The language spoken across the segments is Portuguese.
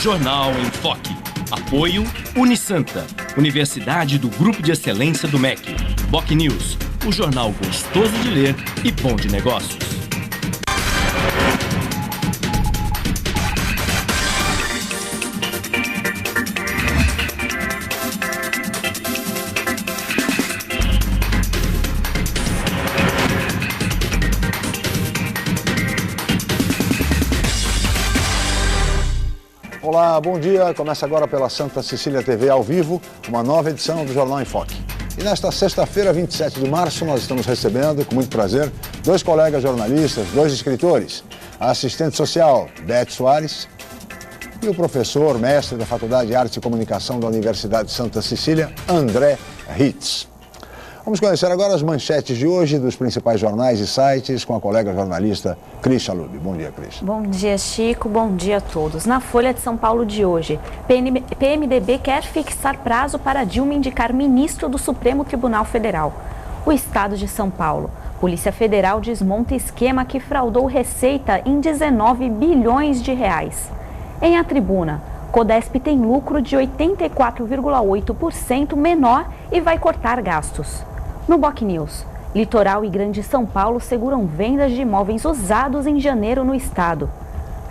Jornal em Foque. Apoio Unisanta, Universidade do Grupo de Excelência do MEC. BocNews, o jornal gostoso de ler e bom de negócios. Olá, bom dia. Começa agora pela Santa Cecília TV ao vivo, uma nova edição do Jornal em Foque. E nesta sexta-feira, 27 de março, nós estamos recebendo, com muito prazer, dois colegas jornalistas, dois escritores, a assistente social, Beth Soares, e o professor, mestre da Faculdade de Artes e Comunicação da Universidade de Santa Cecília, André Hitz. Vamos conhecer agora as manchetes de hoje dos principais jornais e sites com a colega jornalista Cris Chalub. Bom dia, Cris. Bom dia, Chico. Bom dia a todos. Na Folha de São Paulo de hoje, PMDB quer fixar prazo para Dilma indicar ministro do Supremo Tribunal Federal. O Estado de São Paulo. Polícia Federal desmonta esquema que fraudou receita em 19 bilhões de reais. Em A Tribuna, Codesp tem lucro de 84,8% menor e vai cortar gastos. No BocNews, Litoral e Grande São Paulo seguram vendas de imóveis usados em janeiro no estado.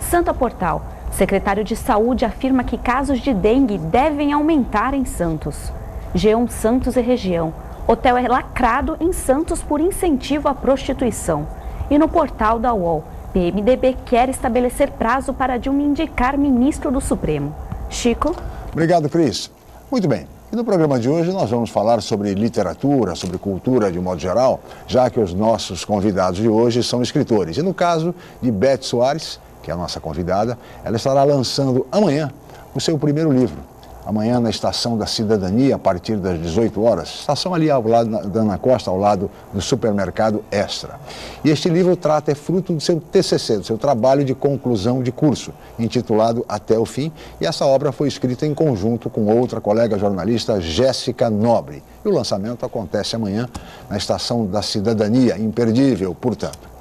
Santa Portal, secretário de Saúde afirma que casos de dengue devem aumentar em Santos. G1 Santos e região, hotel é lacrado em Santos por incentivo à prostituição. E no portal da UOL, PMDB quer estabelecer prazo para Dilma indicar ministro do Supremo. Chico? Obrigado, Cris. Muito bem. E no programa de hoje nós vamos falar sobre literatura, sobre cultura de modo geral, já que os nossos convidados de hoje são escritores. E no caso de Beth Soares, que é a nossa convidada, ela estará lançando amanhã o seu primeiro livro. Amanhã na Estação da Cidadania, a partir das 18 horas. Estação ali ao lado da Ana Costa, ao lado do supermercado Extra. E este livro é fruto do seu TCC, do seu trabalho de conclusão de curso, intitulado Até o Fim. E essa obra foi escrita em conjunto com outra colega jornalista, Jéssica Nobre. E o lançamento acontece amanhã na Estação da Cidadania, imperdível, portanto.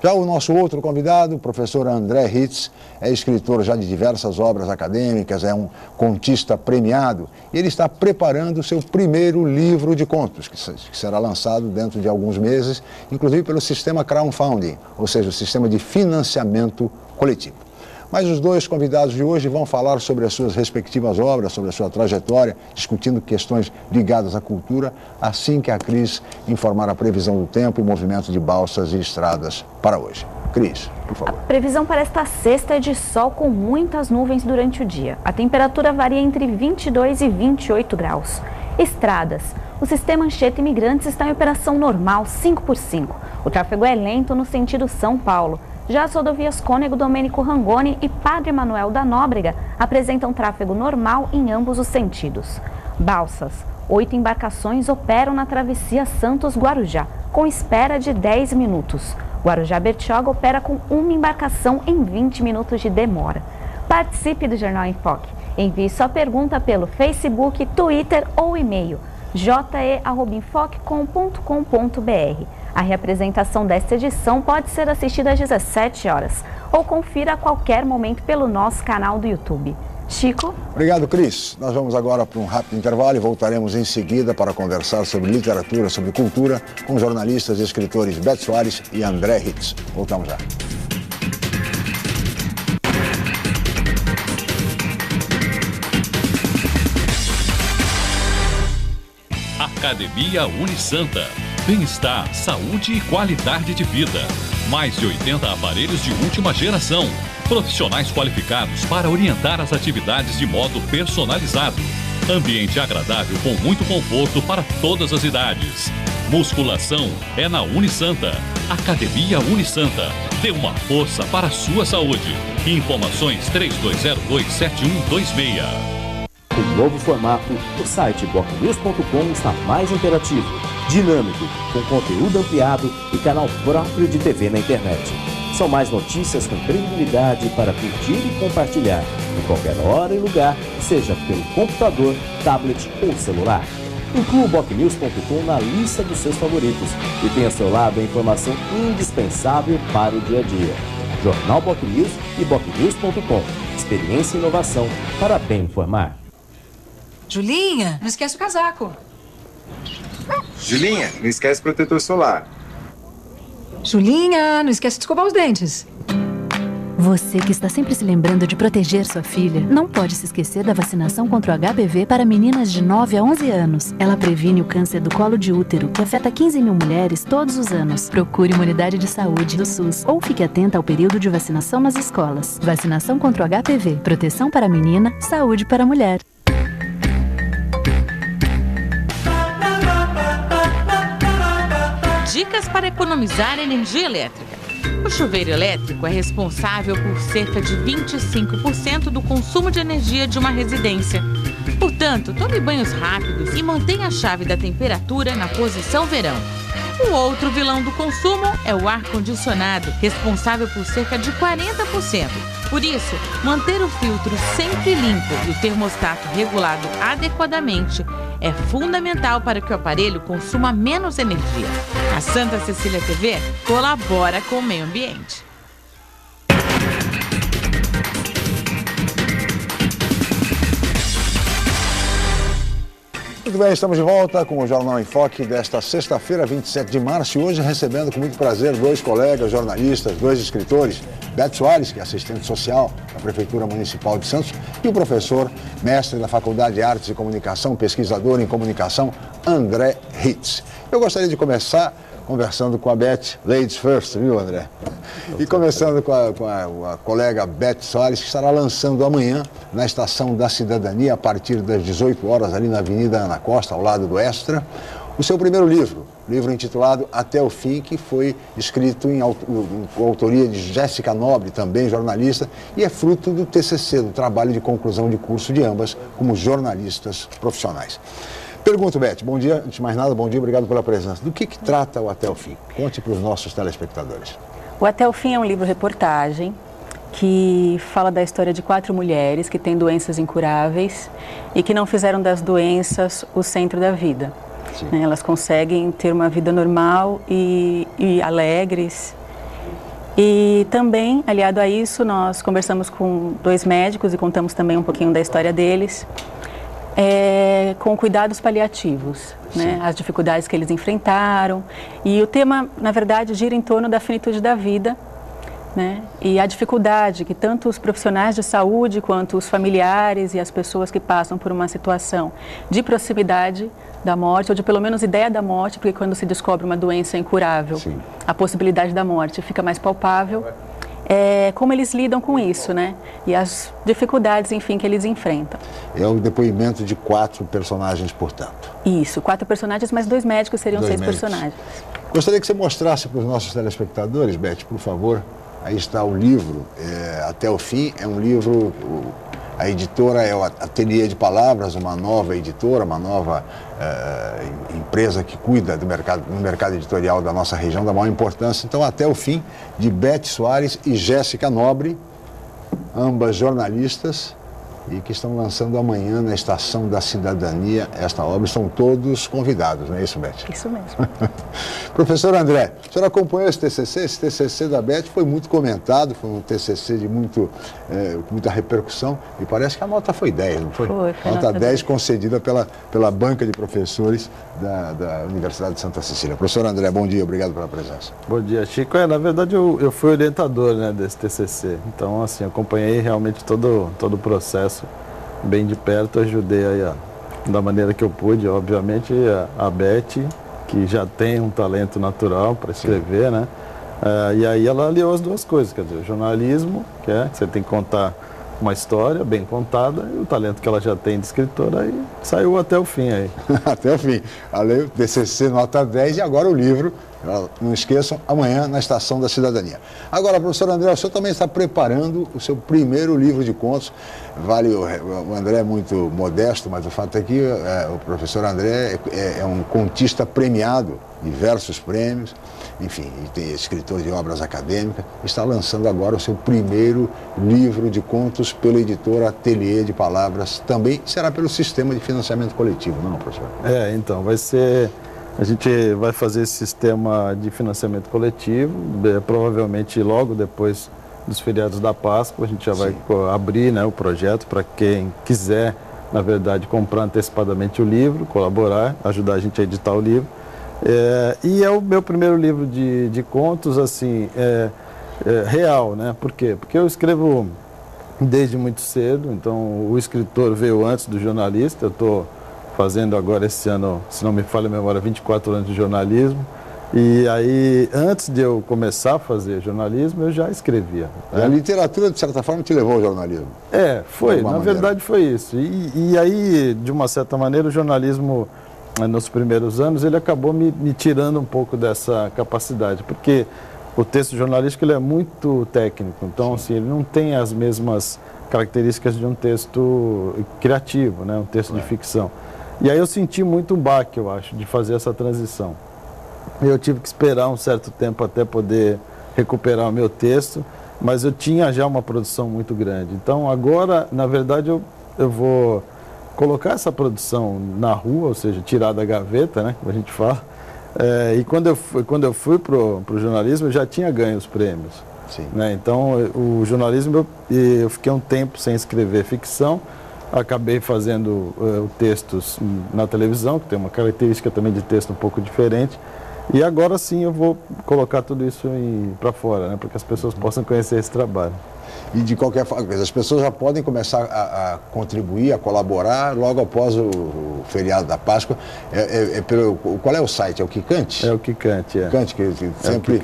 Já o nosso outro convidado, o professor André Hitz, é escritor já de diversas obras acadêmicas, é um contista premiado e ele está preparando o seu primeiro livro de contos, que será lançado dentro de alguns meses, inclusive pelo sistema crowdfunding, ou seja, o sistema de financiamento coletivo. Mas os dois convidados de hoje vão falar sobre as suas respectivas obras, sobre a sua trajetória, discutindo questões ligadas à cultura, assim que a Cris informar a previsão do tempo e movimento de balsas e estradas para hoje. Cris, por favor. A previsão para esta sexta é de sol com muitas nuvens durante o dia. A temperatura varia entre 22 e 28 graus. Estradas. O sistema Anchieta Imigrantes está em operação normal 5x5. O tráfego é lento no sentido São Paulo. Já as rodovias Cônego Domênico Rangoni e Padre Manuel da Nóbrega apresentam tráfego normal em ambos os sentidos. Balsas. 8 embarcações operam na travessia Santos-Guarujá, com espera de 10 minutos. Guarujá-Bertioga opera com uma embarcação em 20 minutos de demora. Participe do Jornal em Foque. Envie sua pergunta pelo Facebook, Twitter ou e-mail je@infoquecom.com.br. A reapresentação desta edição pode ser assistida às 17 horas ou confira a qualquer momento pelo nosso canal do YouTube. Chico? Obrigado, Cris. Nós vamos agora para um rápido intervalo e voltaremos em seguida para conversar sobre literatura, sobre cultura, com jornalistas e escritores Beth Soares e André Hitz. Voltamos já. Academia Unisanta. Bem-estar, saúde e qualidade de vida. Mais de 80 aparelhos de última geração. Profissionais qualificados para orientar as atividades de modo personalizado. Ambiente agradável com muito conforto para todas as idades. Musculação é na Unisanta. Academia Unisanta. Dê uma força para a sua saúde. Informações 3202-7126. Com um novo formato, o site BocNews.com está mais interativo, dinâmico, com conteúdo ampliado e canal próprio de TV na internet. São mais notícias com credibilidade para curtir e compartilhar, em qualquer hora e lugar, seja pelo computador, tablet ou celular. Inclua o BocNews.com na lista dos seus favoritos e tenha ao seu lado a informação indispensável para o dia a dia. Jornal BocNews e BocNews.com. experiência e inovação para bem informar. Julinha, não esquece o casaco. Julinha, não esquece o protetor solar. Julinha, não esquece de escovar os dentes. Você que está sempre se lembrando de proteger sua filha, não pode se esquecer da vacinação contra o HPV para meninas de 9 a 11 anos. Ela previne o câncer do colo de útero, que afeta 15 mil mulheres todos os anos. Procure uma unidade de saúde do SUS ou fique atenta ao período de vacinação nas escolas. Vacinação contra o HPV, proteção para a menina, saúde para a mulher. Dicas para economizar energia elétrica. O chuveiro elétrico é responsável por cerca de 25% do consumo de energia de uma residência. Portanto, tome banhos rápidos e mantenha a chave da temperatura na posição verão. O outro vilão do consumo é o ar-condicionado, responsável por cerca de 40%. Por isso, manter o filtro sempre limpo e o termostato regulado adequadamente é fundamental para que o aparelho consuma menos energia. A Santa Cecília TV colabora com o meio ambiente. Muito bem, estamos de volta com o Jornal em Foque desta sexta-feira, 27 de março, e hoje recebendo com muito prazer dois colegas jornalistas, dois escritores, Beth Soares, que é assistente social da Prefeitura Municipal de Santos, e o professor, mestre da Faculdade de Artes e Comunicação, pesquisador em comunicação, André Ritz. Eu gostaria de começar conversando com a Beth, ladies first, viu, André? E começando com a colega Beth Soares, que estará lançando amanhã na Estação da Cidadania, a partir das 18 horas, ali na Avenida Ana Costa, ao lado do Extra, o seu primeiro livro intitulado Até o Fim, que foi escrito com autoria de Jéssica Nobre, também jornalista, e é fruto do TCC, do trabalho de conclusão de curso de ambas, como jornalistas profissionais. Pergunto, Beth, bom dia, antes de mais nada, bom dia, obrigado pela presença. Do que trata o Até o Fim? Conte para os nossos telespectadores. O Até o Fim é um livro-reportagem que fala da história de 4 mulheres que têm doenças incuráveis e que não fizeram das doenças o centro da vida. Elas conseguem ter uma vida normal e alegres. E também, aliado a isso, nós conversamos com 2 médicos e contamos também um pouquinho da história deles. Com cuidados paliativos, né? As dificuldades que eles enfrentaram. E o tema, na verdade, gira em torno da finitude da vida, né? E a dificuldade que tanto os profissionais de saúde quanto os familiares e as pessoas que passam por uma situação de proximidade da morte, ou de pelo menos ideia da morte, porque quando se descobre uma doença incurável, a possibilidade da morte fica mais palpável. Como eles lidam com isso, né? E as dificuldades, enfim, que eles enfrentam. É o depoimento de 4 personagens, portanto. Isso, 4 personagens, mas 2 médicos seriam 6 personagens. Gostaria que você mostrasse para os nossos telespectadores, Beth, por favor. Aí está o livro, Até o Fim. É um livro, a editora é o Ateliê de Palavras, uma nova editora, uma nova empresa que cuida do mercado editorial da nossa região, da maior importância. Então, Até o Fim, de Beth Soares e Jéssica Nobre, ambas jornalistas, e que estão lançando amanhã na Estação da Cidadania esta obra. Estão todos convidados, não é isso, Beth? Isso mesmo. Professor André, o senhor acompanhou esse TCC? Esse TCC da Beth foi muito comentado, foi um TCC de muita repercussão, e parece que a nota foi 10, não foi? Foi nota 10 concedida pela banca de professores da Universidade de Santa Cecília. Professor André, bom dia, obrigado pela presença. Bom dia, Chico. Na verdade, eu fui orientador, né, desse TCC, então, assim, acompanhei realmente todo o processo bem de perto, ajudei aí da maneira que eu pude, obviamente, a Beth, que já tem um talento natural para escrever, né? E aí ela aliou as duas coisas, quer dizer, o jornalismo, que você tem que contar uma história bem contada, e o talento que ela já tem de escritora, aí saiu até o fim aí. Até o fim. Além do TCC nota 10 e agora o livro, não esqueçam, amanhã na Estação da Cidadania. Agora, professor André, o senhor também está preparando o seu primeiro livro de contos. O André é muito modesto, mas o fato é que o professor André é um contista premiado, diversos prêmios, enfim, tem escritor de obras acadêmicas, está lançando agora o seu primeiro livro de contos pela editora Ateliê de Palavras, também será pelo sistema de financiamento coletivo, não, professor? Então, vai ser... A gente vai fazer esse sistema de financiamento coletivo, provavelmente logo depois dos feriados da Páscoa. A gente já vai abrir, né, o projeto para quem quiser, na verdade, comprar antecipadamente o livro, colaborar, ajudar a gente a editar o livro. E é o meu primeiro livro de contos, assim, real, né? Por quê? Porque eu escrevo desde muito cedo, então o escritor veio antes do jornalista. Eu estou fazendo agora esse ano, se não me falha a memória, 24 anos de jornalismo. E aí, antes de eu começar a fazer jornalismo, eu já escrevia. A literatura, de certa forma, te levou ao jornalismo? Foi. Na verdade, foi isso. E aí, de uma certa maneira, o jornalismo, nos primeiros anos, ele acabou me tirando um pouco dessa capacidade. Porque o texto jornalístico ele é muito técnico. Então, assim, ele não tem as mesmas características de um texto criativo, né? Um texto de ficção. E aí eu senti muito um baque, eu acho, de fazer essa transição. Eu tive que esperar um certo tempo até poder recuperar o meu texto, mas eu tinha já uma produção muito grande. Então agora, na verdade, eu vou colocar essa produção na rua, ou seja, tirar da gaveta, né, como a gente fala. E quando eu fui para o jornalismo, eu já tinha ganho os prêmios. Né? Então o jornalismo, eu fiquei um tempo sem escrever ficção, acabei fazendo textos na televisão, que tem uma característica também de texto um pouco diferente. E agora sim eu vou colocar tudo isso para fora, né, para que as pessoas possam conhecer esse trabalho. E de qualquer forma, as pessoas já podem começar a contribuir, a colaborar logo após o feriado da Páscoa. Qual é o site? É o Quicante? É o Quicante, Quicante, que sempre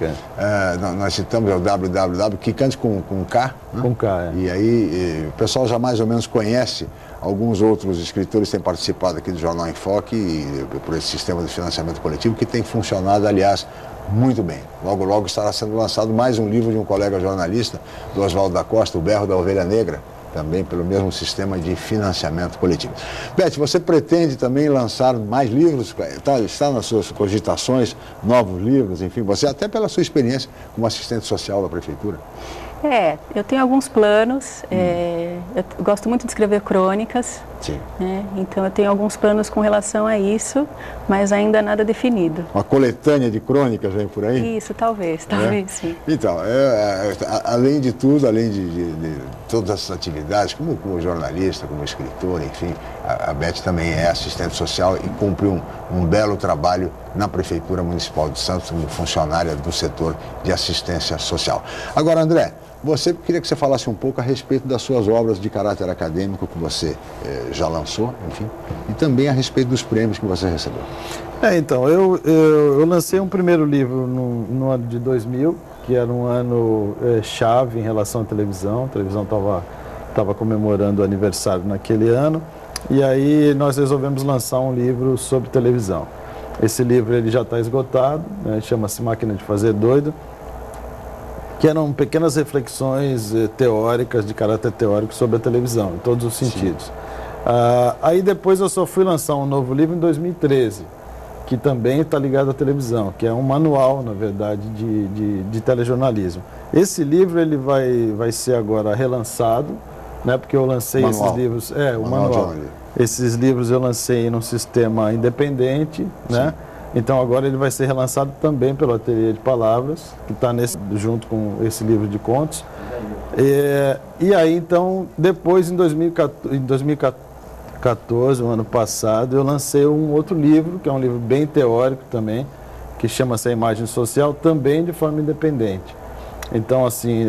nós citamos, é o www, Quicante com K. Né? Com K, E aí o pessoal já mais ou menos conhece. Alguns outros escritores têm participado aqui do Jornal em Foque e por esse sistema de financiamento coletivo que tem funcionado, aliás, muito bem. Logo, logo estará sendo lançado mais um livro de um colega jornalista, do Oswaldo da Costa, O Berro da Ovelha Negra, também pelo mesmo sistema de financiamento coletivo. Beth, você pretende também lançar mais livros? Está nas suas cogitações, novos livros, enfim, você até pela sua experiência como assistente social da Prefeitura? Eu tenho alguns planos, eu gosto muito de escrever crônicas, então eu tenho alguns planos com relação a isso, mas ainda nada definido. Uma coletânea de crônicas vem por aí? Isso, talvez sim. Então, além de tudo, além de todas essas atividades, como jornalista, como escritora, enfim, a Beth também é assistente social e cumpre um belo trabalho na Prefeitura Municipal de Santos como funcionária do setor de assistência social. Agora, André, queria que você falasse um pouco a respeito das suas obras de caráter acadêmico que você já lançou, enfim, e também a respeito dos prêmios que você recebeu. Então, eu lancei um primeiro livro no ano de 2000, que era um ano chave em relação à televisão. A televisão estava comemorando o aniversário naquele ano, e aí nós resolvemos lançar um livro sobre televisão. Esse livro ele já está esgotado, né, chama-se Máquina de Fazer Doido, que eram pequenas reflexões teóricas, de caráter teórico sobre a televisão, em todos os sentidos. Aí depois eu só fui lançar um novo livro em 2013, que também está ligado à televisão, que é um manual, na verdade, de telejornalismo. Esse livro ele vai ser agora relançado, né, porque eu lancei esses livros... o manual. Esses livros eu lancei num sistema independente, né? Então agora ele vai ser relançado também pelo Ateliê de Palavras, que está junto com esse livro de contos. E aí então, depois em 2014, no ano passado, eu lancei um outro livro, que é um livro bem teórico também, que chama-se A Imagem Social, também de forma independente. Então, assim,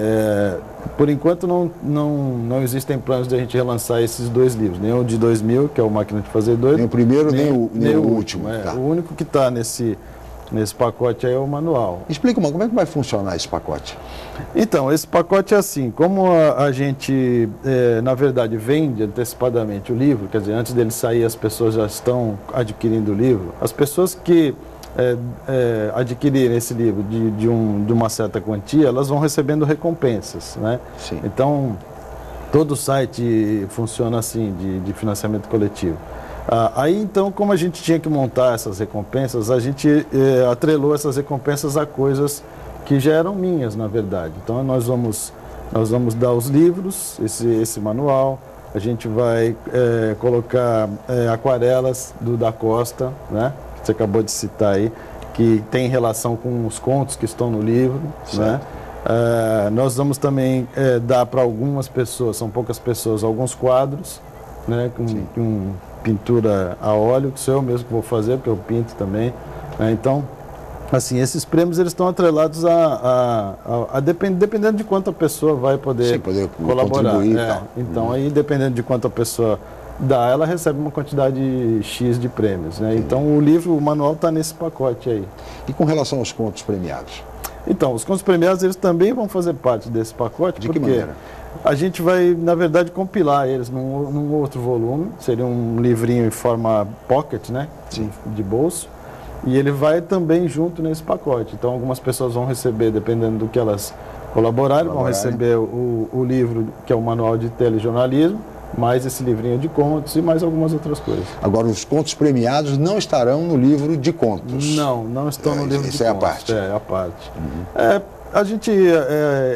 por enquanto não existem planos de a gente relançar esses dois livros, nem o de 2000, que é o Máquina de Fazer Doido. Nem o primeiro, nem o último. Tá. O único que está nesse pacote aí é o manual. Explica, como é que vai funcionar esse pacote? Então, esse pacote é assim, como a gente, na verdade, vende antecipadamente o livro, quer dizer, antes dele sair as pessoas já estão adquirindo o livro, as pessoas que adquirirem esse livro de uma certa quantia, elas vão recebendo recompensas, né? Sim. Então, todo o site funciona assim, de financiamento coletivo. Aí, então, como a gente tinha que montar essas recompensas, a gente atrelou essas recompensas a coisas que já eram minhas, na verdade. Então, nós vamos dar os livros, esse manual, a gente vai colocar aquarelas do Da Costa, né? Você acabou de citar aí, que tem relação com os contos que estão no livro, né? Nós vamos também dar para algumas pessoas, são poucas pessoas, alguns quadros, né, com pintura a óleo, que sou eu mesmo que vou fazer, porque eu pinto também. Então, assim, esses prêmios eles estão atrelados dependendo de quanto a pessoa vai poder colaborar. Então, aí, dependendo de quanto a pessoa dá, ela recebe uma quantidade X de prêmios, né? Então, o manual está nesse pacote aí. E com relação aos contos premiados? Então, os contos premiados, eles também vão fazer parte desse pacote. De que maneira? A gente vai, na verdade, compilar eles num outro volume. Seria um livrinho em forma pocket, né? De bolso. E ele vai também junto nesse pacote. Então, algumas pessoas vão receber, dependendo do que elas colaborarem, vão receber o livro, que é o Manual de Telejornalismo, mais esse livrinho de contos e mais algumas outras coisas. Agora, os contos premiados não estarão no livro de contos? Não estão no livro de contos. Isso é a parte? É, a parte.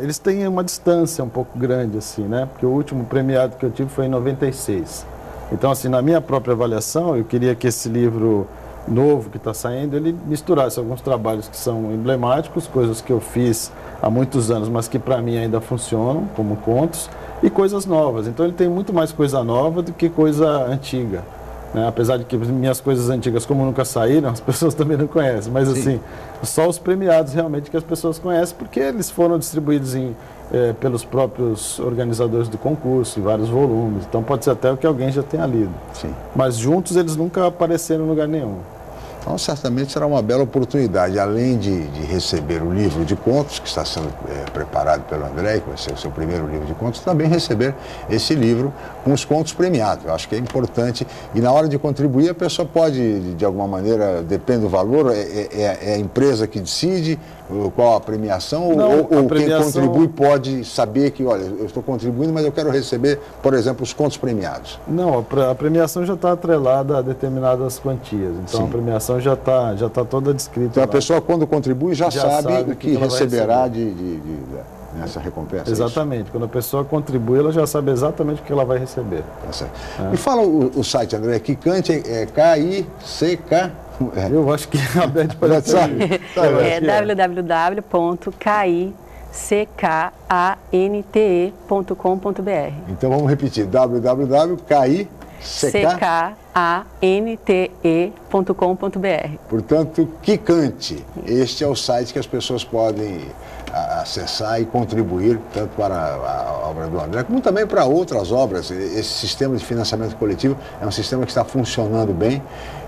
Eles têm uma distância um pouco grande, assim, né? Porque o último premiado que eu tive foi em 96. Então, assim, na minha própria avaliação, eu queria que esse livro novo que está saindo, ele misturasse alguns trabalhos que são emblemáticos, coisas que eu fiz há muitos anos, mas que para mim ainda funcionam como contos, e coisas novas. Então ele tem muito mais coisa nova do que coisa antiga, né? Apesar de que minhas coisas antigas, como nunca saíram, as pessoas também não conhecem, mas assim, só os premiados realmente que as pessoas conhecem, porque eles foram distribuídos pelos próprios organizadores do concurso, em vários volumes. Então pode ser até o que alguém já tenha lido. Mas juntos eles nunca apareceram em lugar nenhum. Então, certamente será uma bela oportunidade, além de receber o livro de contos, que está sendo preparado pelo André, que vai ser o seu primeiro livro de contos, também receber esse livro com os contos premiados. Eu acho que é importante. E na hora de contribuir, a pessoa pode, de alguma maneira, depende do valor, é a empresa que decide qual a premiação, ou quem contribui pode saber que, olha, eu estou contribuindo, mas eu quero receber, por exemplo, os contos premiados. Não, a premiação já está atrelada a determinadas quantias. Então a premiação já tá toda descrita. Então a pessoa, quando contribui, já sabe o que receberá nessa recompensa. Exatamente. Quando a pessoa contribui, ela já sabe exatamente o que ela vai receber. Me fala o site, André, Kikante é K-I-C-K. Eu acho que a Beth pode saber. www.kicante.com.br. Então vamos repetir, www.kicante.com.br. Portanto, Kikante, este é o site que as pessoas podem acessar e contribuir tanto para a obra do André, como também para outras obras. Esse sistema de financiamento coletivo é um sistema que está funcionando bem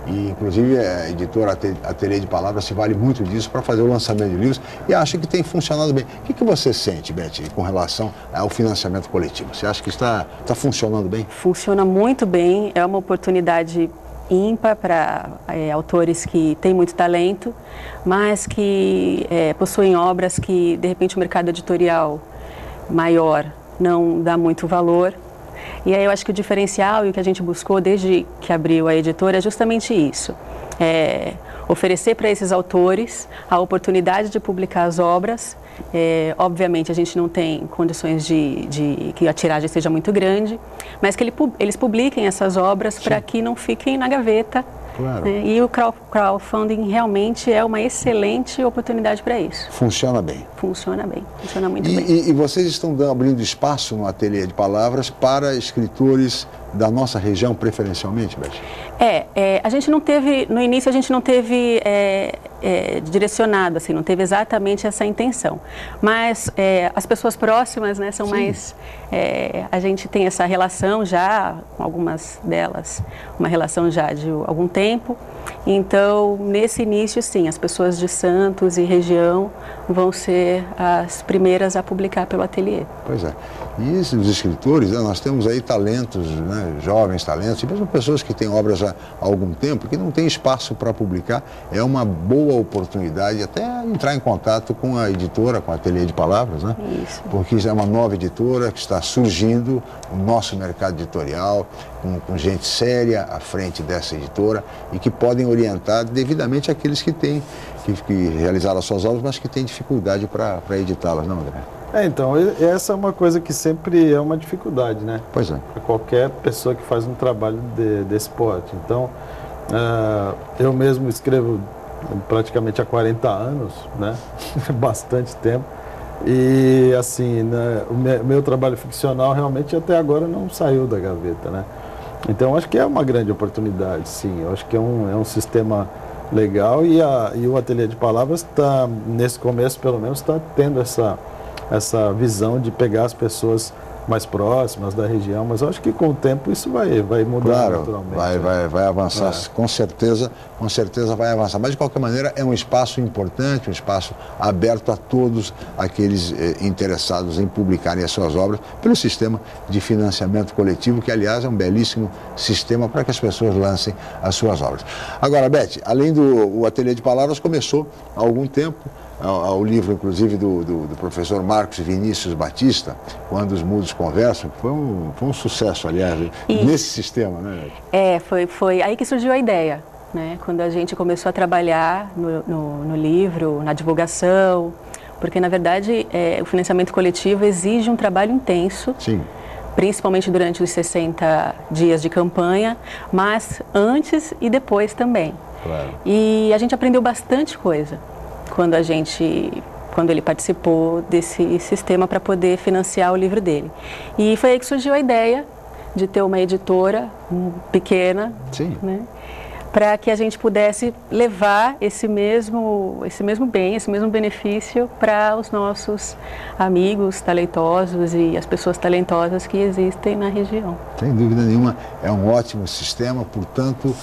e, inclusive, a editora Ateliê de Palavras se vale muito disso para fazer o lançamento de livros e acha que tem funcionado bem. O que você sente, Beth, com relação ao financiamento coletivo? Você acha que está funcionando bem? Funciona muito bem, é uma oportunidade ímpar para autores que têm muito talento, mas que possuem obras que, de repente, o mercado editorial maior não dá muito valor. E aí eu acho que o diferencial e o que a gente buscou desde que abriu a editora é justamente isso. Oferecer para esses autores a oportunidade de publicar as obras. Obviamente a gente não tem condições de que a tiragem seja muito grande, mas que eles publiquem essas obras para que não fiquem na gaveta. Claro. E o crowdfunding realmente é uma excelente oportunidade para isso. Funciona bem. Funciona bem, funciona muito bem. E vocês estão abrindo espaço no Ateliê de Palavras para escritores da nossa região, preferencialmente, Beth? A gente não teve, no início a gente não teve direcionado, assim, não teve exatamente essa intenção. Mas as pessoas próximas, né, são mais... a gente tem essa relação já, com algumas delas, uma relação já de algum tempo. Então, nesse início, sim, as pessoas de Santos e região vão ser as primeiras a publicar pelo ateliê. Pois é. E os escritores, nós temos aí talentos, né, jovens talentos, e mesmo pessoas que têm obras há algum tempo, que não têm espaço para publicar. É uma boa oportunidade até entrar em contato com a editora, com a Ateliê de Palavras, né? Isso. Porque é uma nova editora que está surgindo, o nosso mercado editorial, com gente séria à frente dessa editora e que podem orientar devidamente aqueles que têm, que realizaram as suas obras, mas que têm dificuldade para editá-las, não, André? Então, essa é uma coisa que sempre é uma dificuldade, né? Pois é. Para qualquer pessoa que faz um trabalho desse porte. Então, eu mesmo escrevo praticamente há 40 anos, né? Bastante tempo. E assim, né, o meu trabalho ficcional realmente até agora não saiu da gaveta, né? Então acho que é uma grande oportunidade, sim. Eu acho que é um sistema legal e o Ateliê de Palavras está, nesse começo pelo menos, está tendo essa visão de pegar as pessoas mais próximas da região, mas eu acho que com o tempo isso vai mudar naturalmente. Vai avançar, com certeza vai avançar. Mas de qualquer maneira é um espaço importante, um espaço aberto a todos aqueles interessados em publicarem as suas obras pelo sistema de financiamento coletivo, que aliás é um belíssimo sistema para que as pessoas lancem as suas obras. Agora, Beth, além do Ateliê de Palavras, começou há algum tempo ao livro, inclusive, do professor Marcos Vinícius Batista, Quando os Mudos Conversam, que foi um sucesso, aliás, nesse sistema, né? Foi aí que surgiu a ideia, né? Quando a gente começou a trabalhar no livro, na divulgação, porque, na verdade, o financiamento coletivo exige um trabalho intenso. Sim. Principalmente durante os 60 dias de campanha, mas antes e depois também. Claro. E a gente aprendeu bastante coisa quando ele participou desse sistema para poder financiar o livro dele. E foi aí que surgiu a ideia de ter uma editora pequena, né, para que a gente pudesse levar esse mesmo bem, esse mesmo benefício para os nossos amigos talentosos e as pessoas talentosas que existem na região. Sem dúvida nenhuma, é um ótimo sistema, portanto,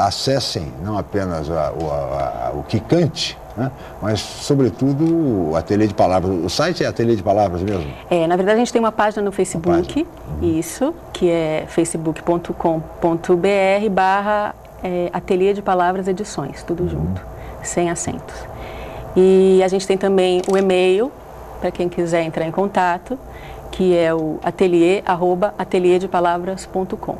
acessem não apenas o Quicante, né, mas, sobretudo, o Ateliê de Palavras. O site é Ateliê de Palavras mesmo? Na verdade, a gente tem uma página no Facebook, isso, que é facebook.com.br/Ateliê de Palavras Edições, tudo junto, sem acentos. E a gente tem também o e-mail, para quem quiser entrar em contato, que é o ateliê@ateliedepalavras.com.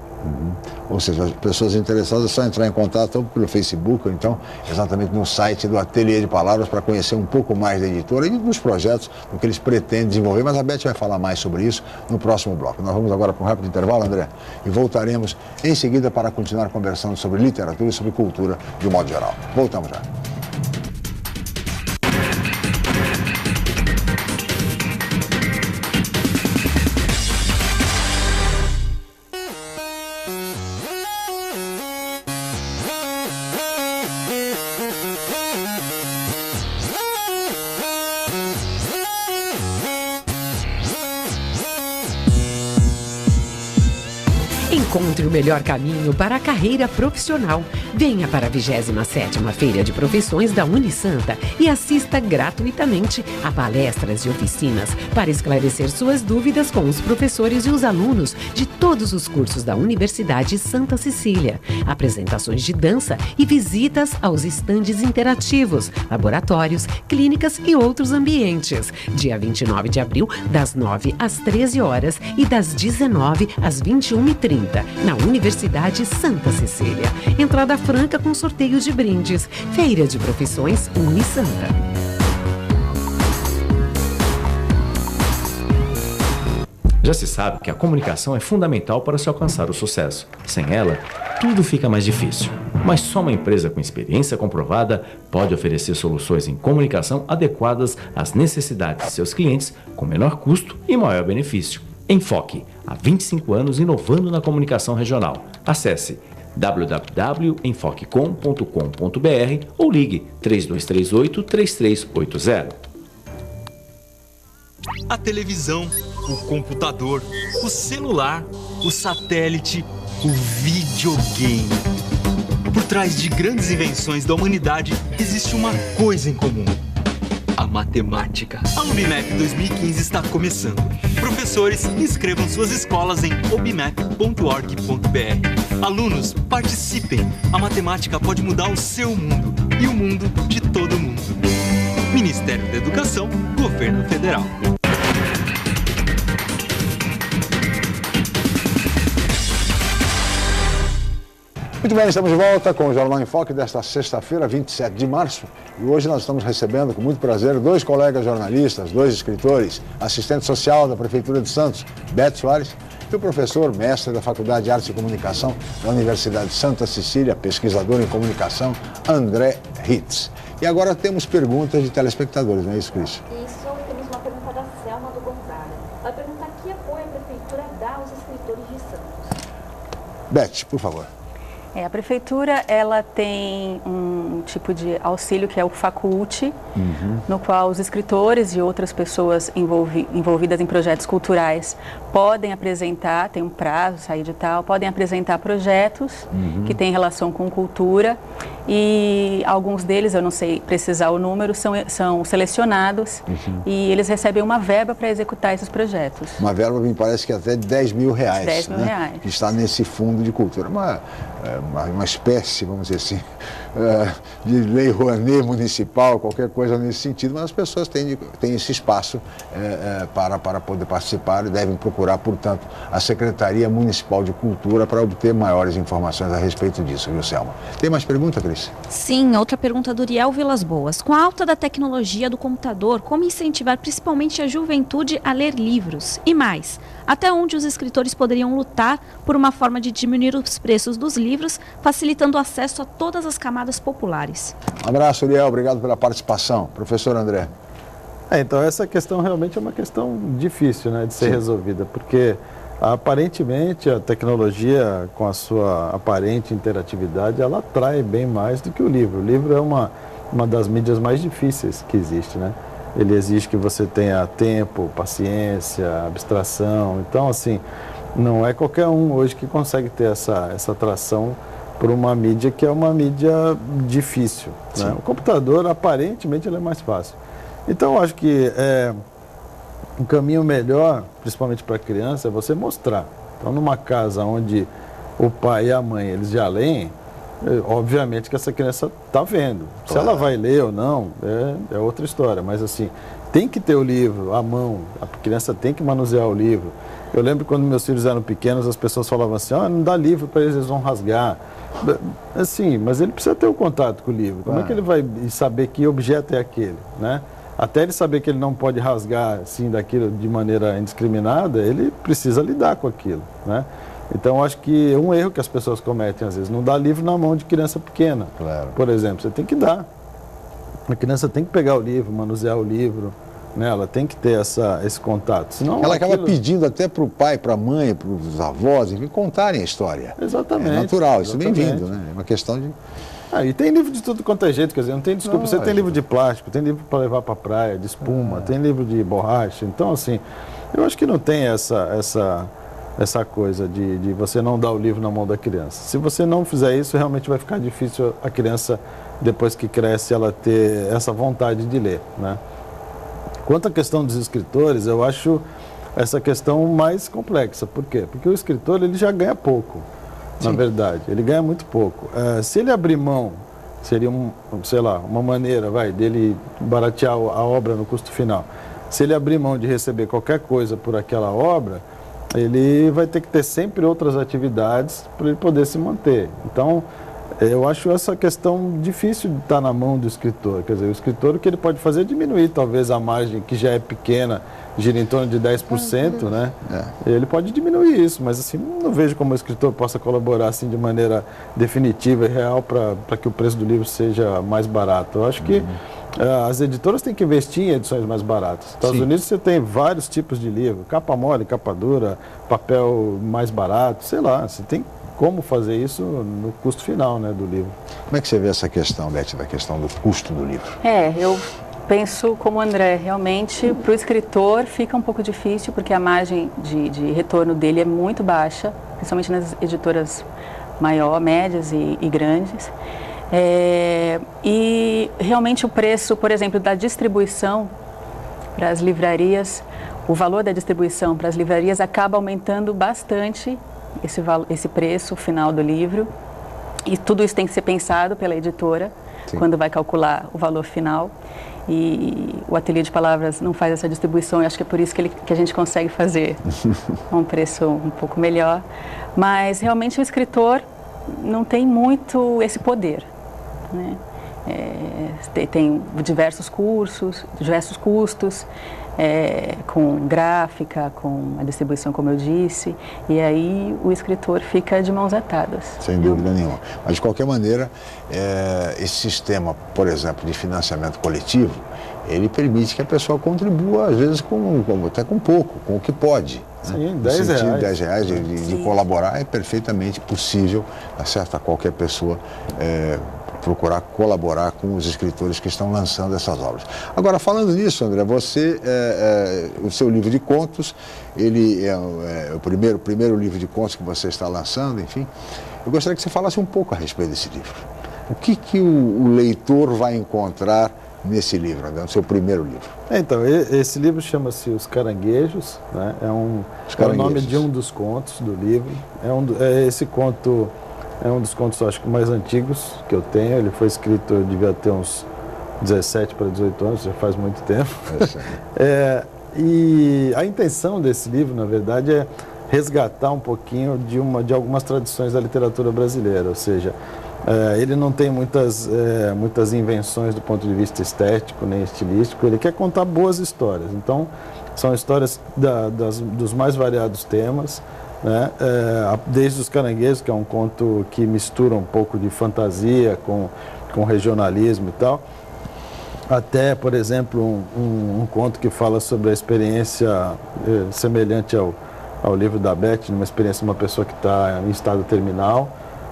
Ou seja, as pessoas interessadas é só entrar em contato ou pelo Facebook ou então exatamente no site do Ateliê de Palavras para conhecer um pouco mais da editora e dos projetos, do que eles pretendem desenvolver. Mas a Beth vai falar mais sobre isso no próximo bloco. Nós vamos agora para um rápido intervalo, André, e voltaremos em seguida para continuar conversando sobre literatura e sobre cultura de um modo geral. Voltamos já. Encontre o melhor caminho para a carreira profissional. Venha para a 27ª Feira de Profissões da Unisanta e assista gratuitamente a palestras e oficinas para esclarecer suas dúvidas com os professores e os alunos de todos os cursos da Universidade Santa Cecília. Apresentações de dança e visitas aos estandes interativos, laboratórios, clínicas e outros ambientes. Dia 29 de abril, das 9 às 13 horas e das 19 às 21h30. Na Universidade Santa Cecília. Entrada franca com sorteio de brindes. Feira de Profissões Unisanta. Já se sabe que a comunicação é fundamental para se alcançar o sucesso. Sem ela, tudo fica mais difícil. Mas só uma empresa com experiência comprovada pode oferecer soluções em comunicação adequadas às necessidades de seus clientes com menor custo e maior benefício. Enfoque, há 25 anos inovando na comunicação regional. Acesse www.enfoquecom.com.br ou ligue 3238-3380. A televisão, o computador, o celular, o satélite, o videogame. Por trás de grandes invenções da humanidade existe uma coisa em comum: a matemática. A Obimap 2015 está começando. Professores, inscrevam suas escolas em obimap.org.br. Alunos, participem. A matemática pode mudar o seu mundo e o mundo de todo mundo. Ministério da Educação, Governo Federal. Muito bem, estamos de volta com o Jornal em Foque desta sexta-feira, 27 de março. E hoje nós estamos recebendo com muito prazer dois colegas jornalistas, dois escritores, assistente social da Prefeitura de Santos, Beth Soares, e o professor, mestre da Faculdade de Artes e Comunicação da Universidade Santa Cecília, pesquisador em comunicação, André Hitz. E agora temos perguntas de telespectadores, não é isso, Cris? Isso, temos uma pergunta Beth, por favor. A prefeitura ela tem um tipo de auxílio que é o Facult, no qual os escritores e outras pessoas envolvidas em projetos culturais podem apresentar, tem um prazo, sai edital, podem apresentar projetos que têm relação com cultura e alguns deles, eu não sei precisar o número, são selecionados e eles recebem uma verba para executar esses projetos. Uma verba, me parece que até R$10 mil, 10 mil reais. Que está nesse fundo de cultura. Uma espécie, vamos dizer assim, de lei Rouanet municipal, qualquer coisa nesse sentido, mas as pessoas têm esse espaço para poder participar e devem procurar, portanto, a Secretaria Municipal de Cultura para obter maiores informações a respeito disso, viu, Selma? Tem mais pergunta, Cris? Sim, outra pergunta do Uriel Vilas Boas. Com a alta da tecnologia do computador, como incentivar principalmente a juventude a ler livros? E mais, até onde os escritores poderiam lutar por uma forma de diminuir os preços dos livros, facilitando o acesso a todas as camadas populares? Um abraço, Uriel. Obrigado pela participação. Professor André. Então essa questão realmente é uma questão difícil, né, de ser resolvida, porque aparentemente a tecnologia, com a sua aparente interatividade, ela atrai bem mais do que o livro. O livro é uma das mídias mais difíceis que existe, né? Ele exige que você tenha tempo, paciência, abstração. Então, assim, não é qualquer um hoje que consegue ter essa atração por uma mídia que é uma mídia difícil, né? O computador, aparentemente, ele é mais fácil. Então, eu acho que um caminho melhor, principalmente para a criança, é você mostrar. Então, numa casa onde o pai e a mãe, eles já leem, obviamente que essa criança está vendo. Se ela vai ler ou não, é outra história. Mas, assim, tem que ter o livro à mão, a criança tem que manusear o livro. Eu lembro quando meus filhos eram pequenos, as pessoas falavam assim, não dá livro para eles, eles vão rasgar. Assim, mas ele precisa ter o contato com o livro. Como é que ele vai saber que objeto é aquele, né? Até ele saber que ele não pode rasgar assim daquilo de maneira indiscriminada, ele precisa lidar com aquilo, né? Então, acho que um erro que as pessoas cometem, às vezes, não dá livro na mão de criança pequena. Claro. Por exemplo, você tem que dar. A criança tem que pegar o livro, manusear o livro, né? Ela tem que ter esse contato. Senão, ela acaba pedindo até para o pai, para a mãe, para os avós, enfim, contarem a história. Exatamente. É natural, isso é bem-vindo, né? É uma questão de... E tem livro de tudo quanto é jeito, quer dizer, não tem desculpa. Você tem livro de plástico, tem livro para levar para a praia, de espuma, tem livro de borracha. Então, assim, eu acho que não tem essa coisa de você não dar o livro na mão da criança. Se você não fizer isso, realmente vai ficar difícil a criança, depois que cresce, ela ter essa vontade de ler, né? Quanto à questão dos escritores, eu acho essa questão mais complexa. Por quê? Porque o escritor, ele já ganha pouco, na verdade. Ele ganha muito pouco. Se ele abrir mão, seria, sei lá, uma maneira, dele baratear a obra no custo final. Se ele abrir mão de receber qualquer coisa por aquela obra, ele vai ter que ter sempre outras atividades para ele poder se manter. Então, eu acho essa questão difícil de estar na mão do escritor. Quer dizer, o escritor, o que ele pode fazer é diminuir talvez a margem, que já é pequena, gira em torno de 10%, né? Ele pode diminuir isso, mas assim, não vejo como o escritor possa colaborar assim de maneira definitiva e real para que o preço do livro seja mais barato. Eu acho que as editoras têm que investir em edições mais baratas. Nos Estados Unidos você tem vários tipos de livro, capa mole, capa dura, papel mais barato, sei lá, você tem como fazer isso no custo final, né, do livro. Como é que você vê essa questão, Beth, da questão do custo do livro? Eu penso como o André, realmente para o escritor fica um pouco difícil, porque a margem de retorno dele é muito baixa, principalmente nas editoras médias e grandes. E realmente o preço, por exemplo, da distribuição para as livrarias, o valor da distribuição para as livrarias acaba aumentando bastante esse preço final do livro. E tudo isso tem que ser pensado pela editora quando vai calcular o valor final. E o Ateliê de Palavras não faz essa distribuição, e acho que é por isso que a gente consegue fazer um preço um pouco melhor. Mas realmente o escritor não tem muito esse poder, né? Tem diversos cursos, diversos custos, com gráfica, com a distribuição, como eu disse, e aí o escritor fica de mãos atadas. Sem dúvida nenhuma. Mas, de qualquer maneira, esse sistema, por exemplo, de financiamento coletivo, ele permite que a pessoa contribua, às vezes, até com pouco, com o que pode. Sim, no 10 sentido reais. de 10 reais, de colaborar, é perfeitamente possível, tá certo? A qualquer pessoa procurar colaborar com os escritores que estão lançando essas obras. Agora, falando nisso, André, você, o seu livro de contos, ele é o primeiro livro de contos que você está lançando, enfim. Eu gostaria que você falasse um pouco a respeito desse livro. O que o leitor vai encontrar nesse livro, André, no seu primeiro livro? Então, esse livro chama-se Os Caranguejos, né? É o nome de um dos contos do livro. Esse conto é um dos contos, acho que, mais antigos que eu tenho. Ele foi escrito, eu devia ter uns 17 para 18 anos, já faz muito tempo. E a intenção desse livro, na verdade, é resgatar um pouquinho de algumas tradições da literatura brasileira, ou seja, ele não tem muitas invenções do ponto de vista estético nem estilístico, ele quer contar boas histórias. Então, são histórias dos mais variados temas, né? Desde Os Caranguejos, que é um conto que mistura um pouco de fantasia com regionalismo e tal, até, por exemplo, um conto que fala sobre a experiência semelhante ao livro da Beth, uma experiência de uma pessoa que está em estado terminal,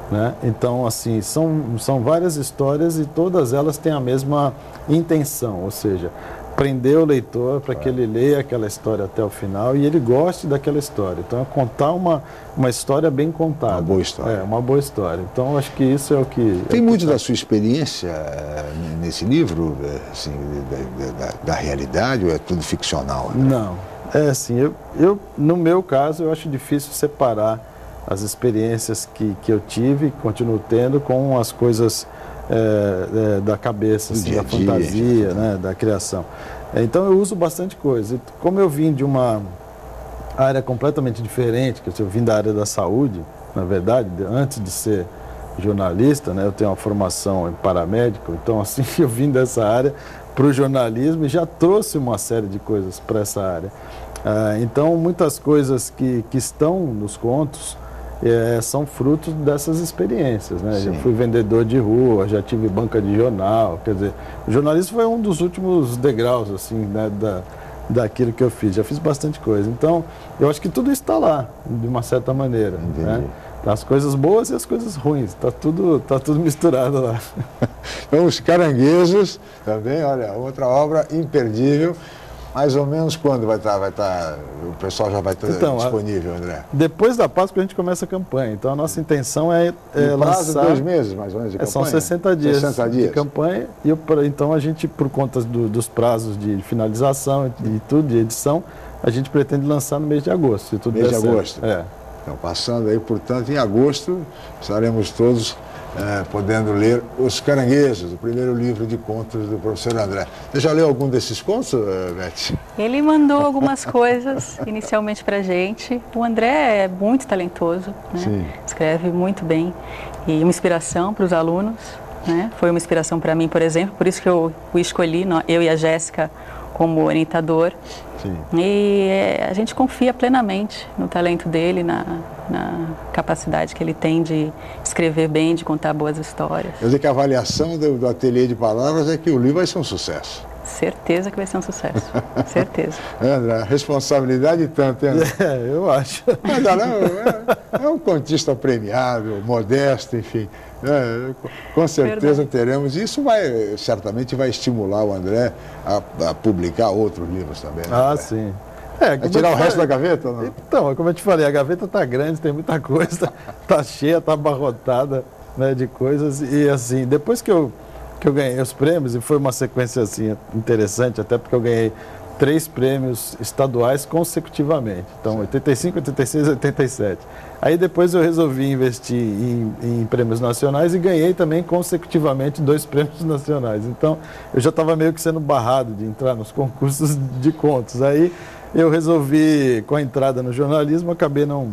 né? Então, assim, são várias histórias e todas elas têm a mesma intenção, ou seja, prender o leitor para que ele leia aquela história até o final e ele goste daquela história. Então, é contar uma história bem contada. Uma boa história. Uma boa história. Então, acho que isso é o que... Tem muito da sua experiência nesse livro, assim, da realidade, ou é tudo ficcional? Né? Não. Assim, no meu caso, eu acho difícil separar as experiências que eu tive, continuo tendo, com as coisas da cabeça, assim, da fantasia, né, da criação. Então eu uso bastante coisa. E como eu vim de uma área completamente diferente, que eu vim da área da saúde, na verdade, antes de ser jornalista, né, eu tenho uma formação em paramédico, então assim, eu vim dessa área para o jornalismo e já trouxe uma série de coisas para essa área. Então muitas coisas que estão nos contos são frutos dessas experiências, né? Já fui vendedor de rua, já tive banca de jornal, quer dizer, o jornalismo foi um dos últimos degraus, assim, né, daquilo que eu fiz, já fiz bastante coisa. Então, eu acho que tudo está lá, de uma certa maneira, né? As coisas boas e as coisas ruins, está tudo misturado lá. Então, Os Caranguejos, também, olha, outra obra imperdível. Mais ou menos quando vai estar, o pessoal já vai estar disponível, André? Depois da Páscoa a gente começa a campanha, então a nossa intenção é lançar... 2 meses, mais ou menos, de campanha? São 60 dias de campanha, e então a gente, por conta dos prazos de finalização e tudo, de edição, a gente pretende lançar no mês de agosto, se tudo der certo. Mês de agosto? Então, passando aí, portanto, em agosto, estaremos todos podendo ler Os Caranguejos, o primeiro livro de contos do professor André. Você já leu algum desses contos, Beth? Ele mandou algumas coisas inicialmente para a gente. O André é muito talentoso, né? Escreve muito bem e uma inspiração para os alunos, né? Foi uma inspiração para mim, por exemplo, por isso que eu o escolhi, eu e a Jéssica, como orientador. E a gente confia plenamente no talento dele, na capacidade que ele tem de escrever bem, de contar boas histórias. Quer dizer que a avaliação do ateliê de palavras é que o livro vai ser um sucesso. Certeza que vai ser um sucesso, certeza. André, responsabilidade tanto, hein, André? Eu acho. É um contista premiado, modesto, enfim. Com certeza teremos. Isso certamente vai estimular o André a publicar outros livros também. Né, sim. Vai tirar o resto da gaveta? Não? Então, como eu te falei, a gaveta está grande, tem muita coisa, está cheia, está abarrotada, né, de coisas. E assim, depois que eu ganhei os prêmios, e foi uma sequência assim, interessante, até porque eu ganhei 3 prêmios estaduais consecutivamente. Então, 85, 86 e 87. Aí depois eu resolvi investir em prêmios nacionais e ganhei também consecutivamente 2 prêmios nacionais. Então, eu já estava meio que sendo barrado de entrar nos concursos de contos. Aí eu resolvi, com a entrada no jornalismo, acabei não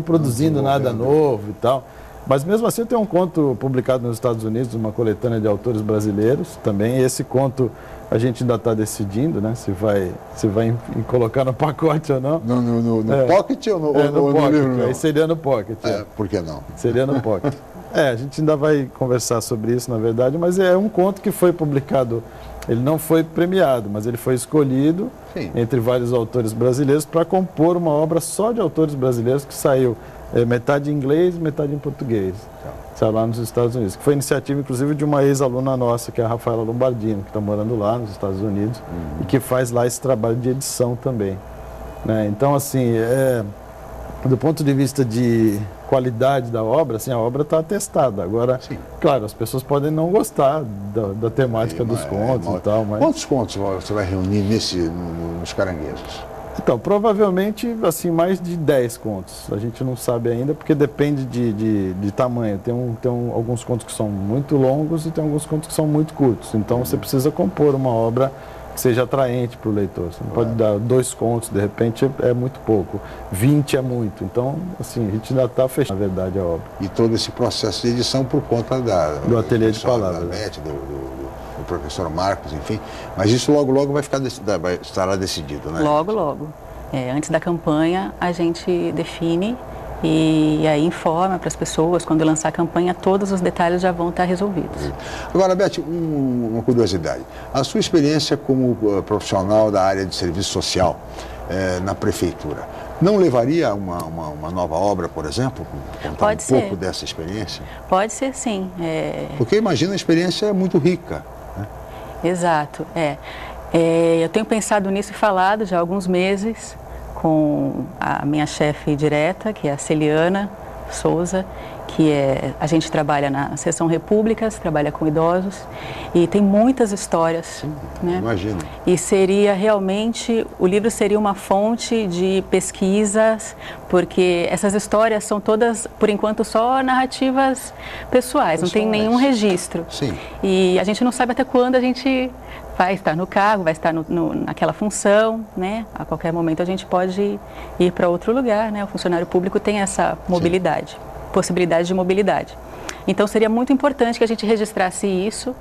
produzindo nada novo e tal. Mas mesmo assim tem um conto publicado nos Estados Unidos, uma coletânea de autores brasileiros também. Esse conto a gente ainda está decidindo, né? Se vai colocar no pacote ou não. No pocket ou no pocket, livro? Aí seria no pocket. Por que não? Seria no pocket. A gente ainda vai conversar sobre isso, na verdade, mas é um conto que foi publicado, ele não foi premiado, mas ele foi escolhido entre vários autores brasileiros para compor uma obra só de autores brasileiros que saiu metade em inglês, metade em português. Saiu lá nos Estados Unidos. Que foi iniciativa, inclusive, de uma ex-aluna nossa, que é a Rafaela Lombardino, que está morando lá nos Estados Unidos e que faz lá esse trabalho de edição também. Né? Então, assim, do ponto de vista de qualidade da obra, assim, a obra está atestada. Agora, claro, as pessoas podem não gostar da temática dos contos e tal, mas... Quantos contos você vai reunir nos Caranguejos? Então, provavelmente, assim, mais de 10 contos. A gente não sabe ainda, porque depende de tamanho. Tem alguns contos que são muito longos e tem alguns contos que são muito curtos. Então, você precisa compor uma obra que seja atraente para o leitor. Você não pode dar 2 contos, de repente é muito pouco. 20 é muito. Então, assim, a gente ainda está fechando, na verdade, a obra. E todo esse processo de edição por conta do ateliê de palavras. Da Beth, do professor Marcos, enfim. Mas isso logo estará decidido, né? Logo. Antes da campanha, a gente define e aí informa para as pessoas, quando lançar a campanha, todos os detalhes já vão estar resolvidos. Agora, Beth, uma curiosidade. A sua experiência como profissional da área de serviço social na prefeitura, não levaria uma nova obra, por exemplo? Contar pouco dessa experiência? Pode ser, sim. Porque imagina, a experiência é muito rica. Né? Exato. Eu tenho pensado nisso e falado já há alguns meses com a minha chefe direta, que é a Celiana Souza, que a gente trabalha na Seção Repúblicas, trabalha com idosos, e tem muitas histórias. Sim, né? Imagino. E seria realmente, o livro seria uma fonte de pesquisas, porque essas histórias são todas, por enquanto, só narrativas pessoais, não tem nenhum registro. Sim. E a gente não sabe até quando a gente vai estar no cargo, vai estar naquela função, né? A qualquer momento a gente pode ir para outro lugar, né? O funcionário público tem essa mobilidade, possibilidade de mobilidade. Então seria muito importante que a gente registrasse isso,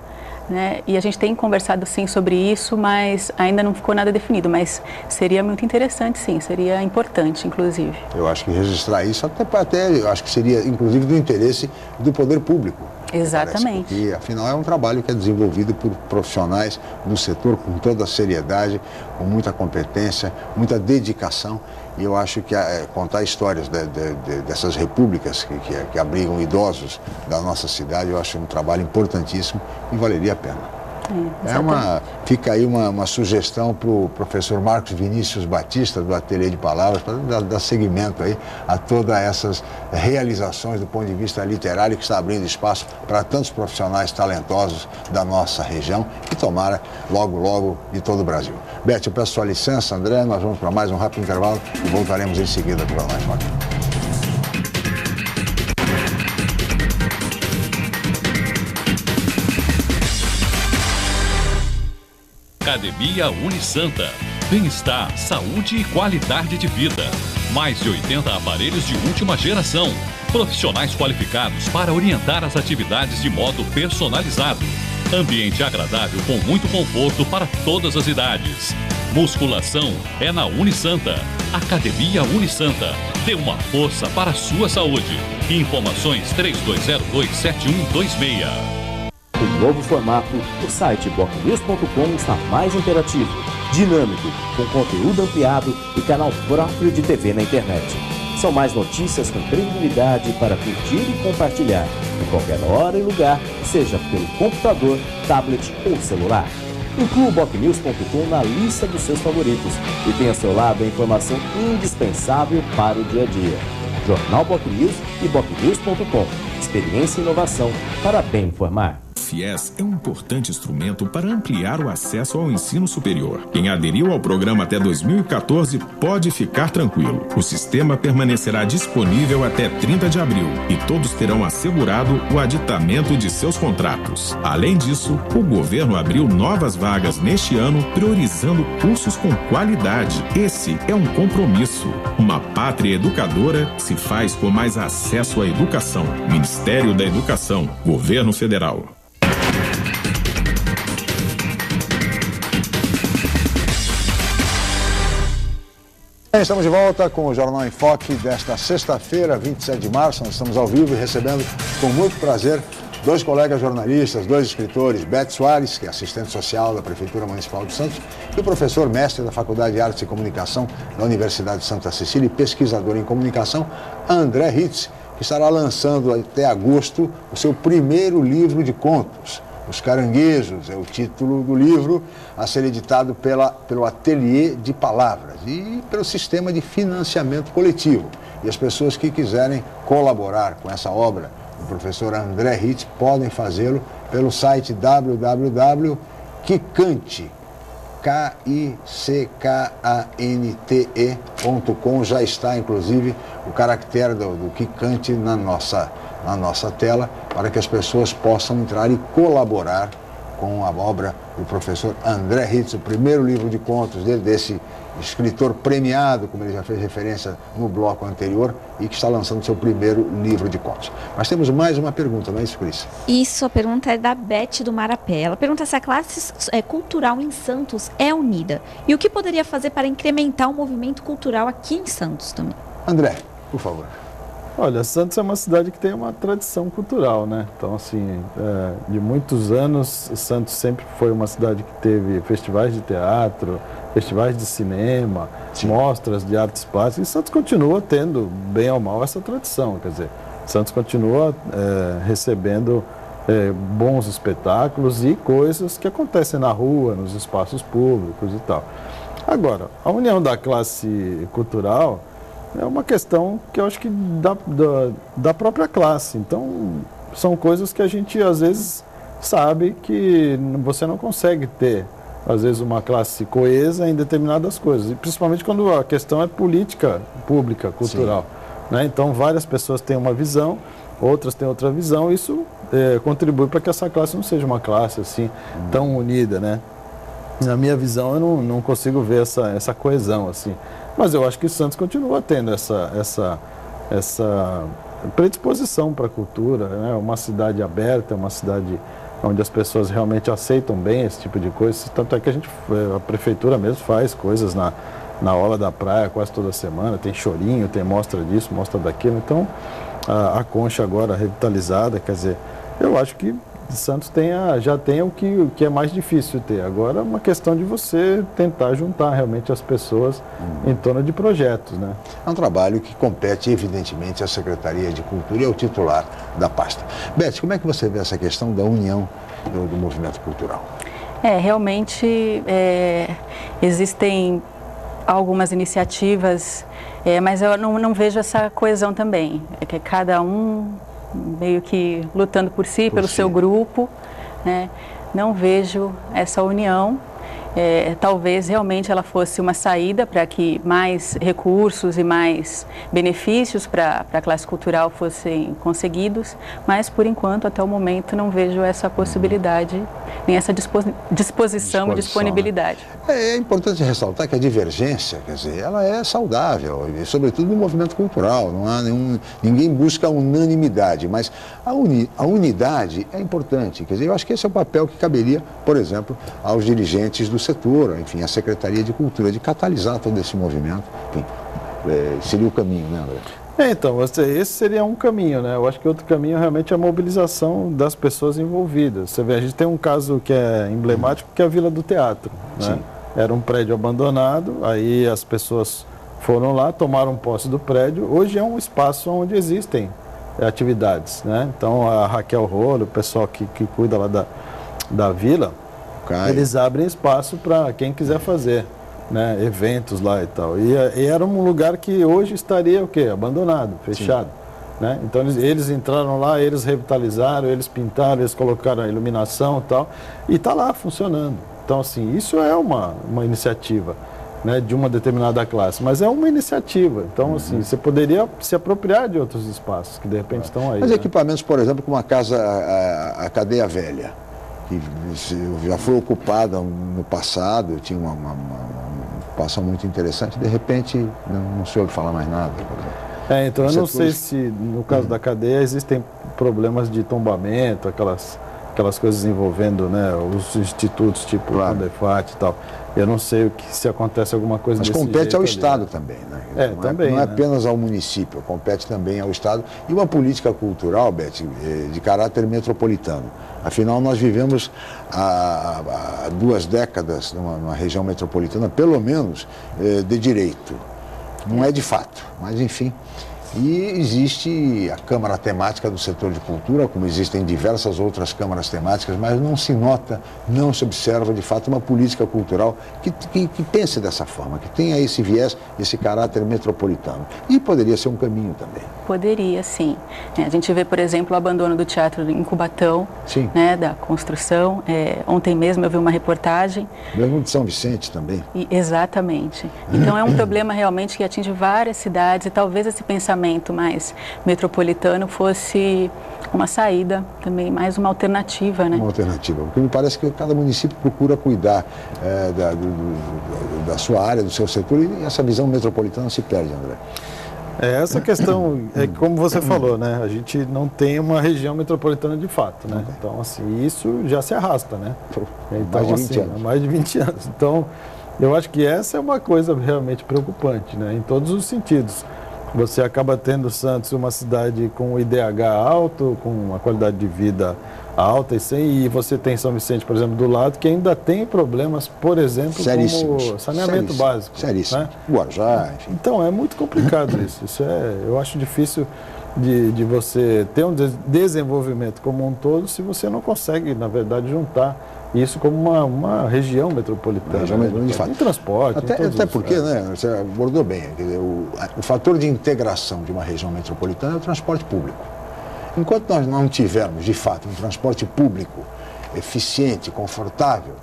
né? E a gente tem conversado sim sobre isso, mas ainda não ficou nada definido, mas seria muito interessante sim, seria importante inclusive. Eu acho que registrar isso até eu acho que seria inclusive do interesse do poder público. Exatamente. Porque, afinal, é um trabalho que é desenvolvido por profissionais do setor com toda a seriedade, com muita competência, muita dedicação. E eu acho que contar histórias dessas repúblicas que abrigam idosos da nossa cidade, eu acho um trabalho importantíssimo e valeria a pena. Fica aí uma sugestão para o professor Marcos Vinícius Batista, do Ateliê de Palavras, para dar seguimento aí a todas essas realizações do ponto de vista literário, que está abrindo espaço para tantos profissionais talentosos da nossa região e tomara logo de todo o Brasil. Beth, eu peço sua licença, André, nós vamos para mais um rápido intervalo e voltaremos em seguida para nós. Academia Unisanta. Bem-estar, saúde e qualidade de vida. Mais de 80 aparelhos de última geração. Profissionais qualificados para orientar as atividades de modo personalizado. Ambiente agradável com muito conforto para todas as idades. Musculação é na Unisanta. Academia Unisanta. Dê uma força para a sua saúde. Informações 3202-7126. Um novo formato, o site bocnews.com está mais interativo, dinâmico, com conteúdo ampliado e canal próprio de TV na internet. São mais notícias com credibilidade para curtir e compartilhar, em qualquer hora e lugar, seja pelo computador, tablet ou celular. Inclua o bocnews.com na lista dos seus favoritos e tenha ao seu lado a informação indispensável para o dia a dia. Jornal Bocnews e bocnews.com. Experiência e inovação para bem informar. FIES é um importante instrumento para ampliar o acesso ao ensino superior. Quem aderiu ao programa até 2014 pode ficar tranquilo. O sistema permanecerá disponível até 30 de abril e todos terão assegurado o aditamento de seus contratos. Além disso, o governo abriu novas vagas neste ano, priorizando cursos com qualidade. Esse é um compromisso. Uma pátria educadora se faz com mais acesso à educação. Ministério da Educação, Governo Federal. Estamos de volta com o Jornal em Foque desta sexta-feira, 27 de março. Nós estamos ao vivo e recebendo com muito prazer dois colegas jornalistas, dois escritores, Beth Soares, que é assistente social da Prefeitura Municipal de Santos, e o professor mestre da Faculdade de Artes e Comunicação da Universidade de Santa Cecília e pesquisador em comunicação, André Ritz, que estará lançando até agosto o seu primeiro livro de contos. Os Caranguejos é o título do livro, a ser editado pelo Ateliê de Palavras e pelo sistema de financiamento coletivo. E as pessoas que quiserem colaborar com essa obra do professor André Ritz podem fazê-lo pelo site www.kicante.com. Já está, inclusive, o caractere do Kikante na nossa tela, para que as pessoas possam entrar e colaborar com a obra do professor André Ritz, o primeiro livro de contos dele, desse escritor premiado, como ele já fez referência no bloco anterior, e que está lançando seu primeiro livro de contos. Mas temos mais uma pergunta, não é isso, Cris? Isso, a pergunta é da Beth do Marapé. Ela pergunta se a classe cultural em Santos é unida e o que poderia fazer para incrementar o movimento cultural aqui em Santos também. André, por favor. Olha, Santos é uma cidade que tem uma tradição cultural, né? Então, assim, de muitos anos, Santos sempre foi uma cidade que teve festivais de teatro, festivais de cinema, mostras de artes plásticas, e Santos continua tendo, bem ou mal, essa tradição. Quer dizer, Santos continua recebendo bons espetáculos e coisas que acontecem na rua, nos espaços públicos e tal. Agora, a união da classe cultural é uma questão que eu acho que da própria classe. Então, são coisas que a gente, às vezes, sabe que você não consegue ter, às vezes, uma classe coesa em determinadas coisas. E principalmente quando a questão é política pública, cultural. Né? Então, várias pessoas têm uma visão, outras têm outra visão. Isso contribui para que essa classe não seja uma classe assim tão unida, né? Na minha visão, eu não consigo ver essa coesão assim. Mas eu acho que Santos continua tendo essa predisposição para a cultura, né? É uma cidade aberta, é uma cidade onde as pessoas realmente aceitam bem esse tipo de coisa. Tanto é que a prefeitura mesmo faz coisas na orla da praia quase toda semana, tem chorinho, tem mostra disso, mostra daquilo. Então, a Concha agora revitalizada, quer dizer, eu acho que Santos já tem o que é mais difícil ter. Agora é uma questão de você tentar juntar realmente as pessoas em torno de projetos, né? É um trabalho que compete, evidentemente, à Secretaria de Cultura e ao titular da pasta. Beth, como é que você vê essa questão da união do movimento cultural? Realmente existem algumas iniciativas, mas eu não vejo essa coesão também. É que cada um meio que lutando por si, pelo seu grupo, né? Não vejo essa união. Talvez realmente ela fosse uma saída para que mais recursos e mais benefícios para a classe cultural fossem conseguidos, mas por enquanto, até o momento, não vejo essa possibilidade, nem essa disposição e disponibilidade. Né? É importante ressaltar que a divergência, quer dizer, ela é saudável, e sobretudo no movimento cultural, não há ninguém busca a unanimidade, mas a unidade é importante, quer dizer, eu acho que esse é o papel que caberia, por exemplo, aos dirigentes do setor, enfim, a Secretaria de Cultura, de catalisar todo esse movimento, enfim, seria o caminho, né, André? Então, esse seria um caminho, né? Eu acho que outro caminho realmente é a mobilização das pessoas envolvidas. Você vê, a gente tem um caso que é emblemático, que é a Vila do Teatro, né? Era um prédio abandonado, aí as pessoas foram lá, tomaram posse do prédio. Hoje é um espaço onde existem atividades, né? Então, a Raquel Rolo, o pessoal que cuida lá da vila, eles abrem espaço para quem quiser fazer, né, eventos lá e tal. E era um lugar que hoje estaria o quê? Abandonado, fechado. né? Então eles entraram lá, eles revitalizaram, eles pintaram, eles colocaram a iluminação e tal, e está lá funcionando. Então, assim, isso é uma iniciativa, né, de uma determinada classe, mas é uma iniciativa. Então, assim, você poderia se apropriar de outros espaços que de repente estão aí. Mas né? equipamentos, por exemplo, como a casa, a Cadeia Velha, que já foi ocupada no passado, tinha uma ocupação muito interessante, de repente não se ouve falar mais nada. Então eu não sei se no caso da cadeia existem problemas de tombamento, aquelas coisas envolvendo, né, os institutos tipo o Fundefat e tal. Eu não sei se acontece alguma coisa desse jeito. Mas compete ao Estado também, né? Não é apenas ao município, compete também ao Estado. E uma política cultural, Beth, de caráter metropolitano. Afinal, nós vivemos há 2 décadas numa região metropolitana, pelo menos, de direito. Não é de fato, mas enfim. E existe a Câmara Temática do Setor de Cultura, como existem diversas outras câmaras temáticas, mas não se nota, não se observa, de fato, uma política cultural que pense dessa forma, que tenha esse viés, esse caráter metropolitano. E poderia ser um caminho também. Poderia, sim. A gente vê, por exemplo, o abandono do teatro em Cubatão, né, da construção. Ontem mesmo eu vi uma reportagem. Mesmo de São Vicente também. Exatamente. Então é um problema realmente que atinge várias cidades e talvez esse pensamento mais metropolitano fosse uma saída também, mais uma alternativa, né? Uma alternativa, porque me parece que cada município procura cuidar da sua área, do seu setor, e essa visão metropolitana se perde, André. Essa questão é que, como você falou, né? A gente não tem uma região metropolitana de fato, né? Então, assim, isso já se arrasta, né? Então, mais de 20 anos. Mais de 20 anos. Então, eu acho que essa é uma coisa realmente preocupante, né? Em todos os sentidos. Você acaba tendo Santos uma cidade com o IDH alto, com uma qualidade de vida alta, e você tem São Vicente, por exemplo, do lado, que ainda tem problemas, por exemplo, como saneamento básico. Seríssimo. Né? Guarujá, enfim. Então, é muito complicado isso. Eu acho difícil de você ter um desenvolvimento como um todo se você não consegue, na verdade, juntar isso como uma região metropolitana. Região metropolitana, de fato. Em transporte, até porque, né, você abordou bem, quer dizer, o fator de integração de uma região metropolitana é o transporte público. Enquanto nós não tivermos, de fato, um transporte público eficiente, confortável,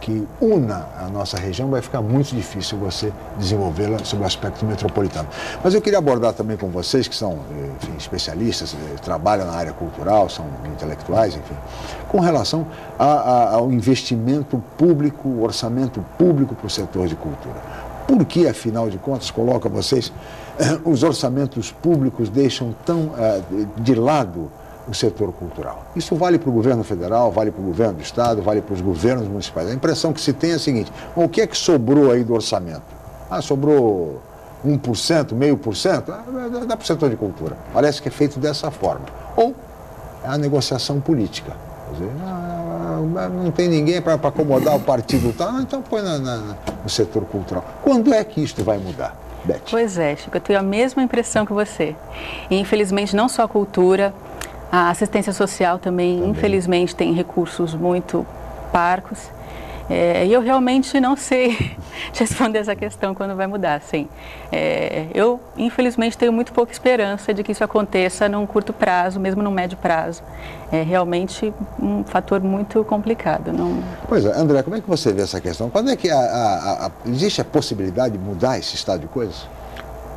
que una a nossa região, vai ficar muito difícil você desenvolvê-la sob o aspecto metropolitano. Mas eu queria abordar também com vocês, que são, enfim, especialistas, trabalham na área cultural, são intelectuais, enfim, com relação ao investimento público, o orçamento público para o setor de cultura. Por que, afinal de contas, coloca vocês, os orçamentos públicos deixam tão de lado o setor cultural? Isso vale para o governo federal, vale para o governo do estado, vale para os governos municipais. A impressão que se tem é a seguinte: o que é que sobrou aí do orçamento? Sobrou 1%, 0,5%? Dá para o setor de cultura. Parece que é feito dessa forma. Ou é a negociação política. Quer dizer, não tem ninguém para acomodar o partido tal, então põe no setor cultural. Quando é que isto vai mudar, Beth? Pois é, Chico, eu tenho a mesma impressão que você. E, infelizmente, não só a cultura, a assistência social também, infelizmente, tem recursos muito parcos. E eu realmente não sei responder essa questão quando vai mudar, sim. Eu, infelizmente, tenho muito pouca esperança de que isso aconteça num curto prazo, mesmo num médio prazo. É realmente um fator muito complicado. Não... Pois é, André, como é que você vê essa questão? Quando é que existe a possibilidade de mudar esse estado de coisas?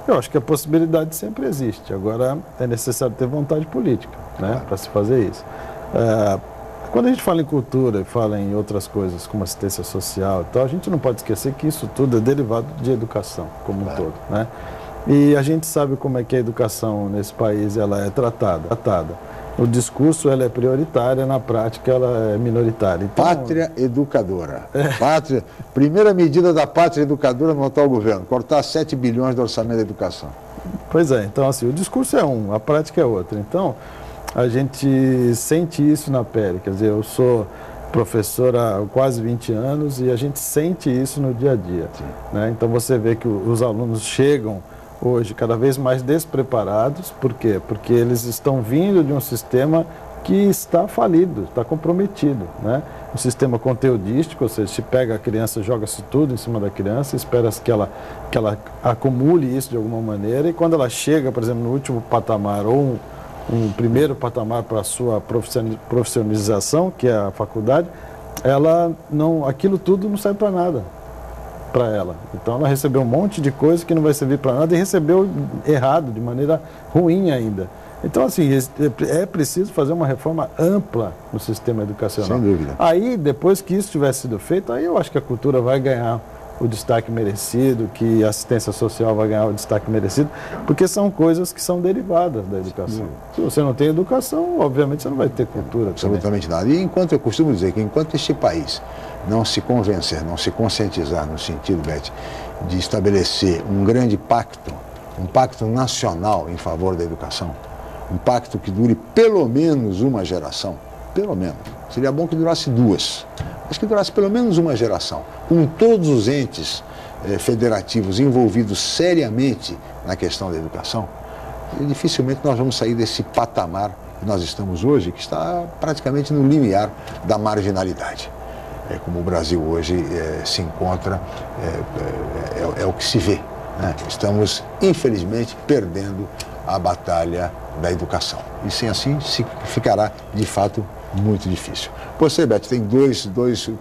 Eu acho que a possibilidade sempre existe. Agora, é necessário ter vontade política, né, para se fazer isso. Quando a gente fala em cultura e fala em outras coisas, como assistência social e tal, a gente não pode esquecer que isso tudo é derivado de educação como um todo, né? E a gente sabe como é que a educação nesse país ela é tratada. No discurso ela é prioritária, na prática ela é minoritária. Então, pátria educadora. Primeira medida da pátria educadora no atual governo, cortar 7 bilhões do orçamento da educação. Pois é, então assim, o discurso é um, a prática é outra. Então, a gente sente isso na pele, quer dizer, eu sou professor há quase 20 anos e a gente sente isso no dia a dia, né? Então você vê que os alunos chegam hoje cada vez mais despreparados. Por quê? Porque eles estão vindo de um sistema que está falido, está comprometido, né? O sistema conteudístico, ou seja, se pega a criança, joga-se tudo em cima da criança, espera-se que ela acumule isso de alguma maneira, e quando ela chega, por exemplo, no último patamar, ou um primeiro patamar para a sua profissionalização, que é a faculdade, aquilo tudo não serve para nada para ela. Então ela recebeu um monte de coisa que não vai servir para nada e recebeu errado, de maneira ruim ainda. Então, assim, é preciso fazer uma reforma ampla no sistema educacional. Sem dúvida. Aí, depois que isso tiver sido feito, aí eu acho que a cultura vai ganhar o destaque merecido, que a assistência social vai ganhar o destaque merecido, porque são coisas que são derivadas da educação. Se você não tem educação, obviamente você não vai ter cultura. Absolutamente nada. E enquanto eu costumo dizer que enquanto este país não se convencer, não se conscientizar no sentido, Beth, de estabelecer um grande pacto, um pacto nacional em favor da educação, um pacto que dure pelo menos uma geração, pelo menos, seria bom que durasse duas, mas que durasse pelo menos uma geração, com todos os entes federativos envolvidos seriamente na questão da educação, e dificilmente nós vamos sair desse patamar que nós estamos hoje, que está praticamente no limiar da marginalidade. Como o Brasil hoje se encontra, é o que se vê, né? Estamos, infelizmente, perdendo a batalha da educação. E sem assim, ficará, de fato, muito difícil. Você, Beth, tem dois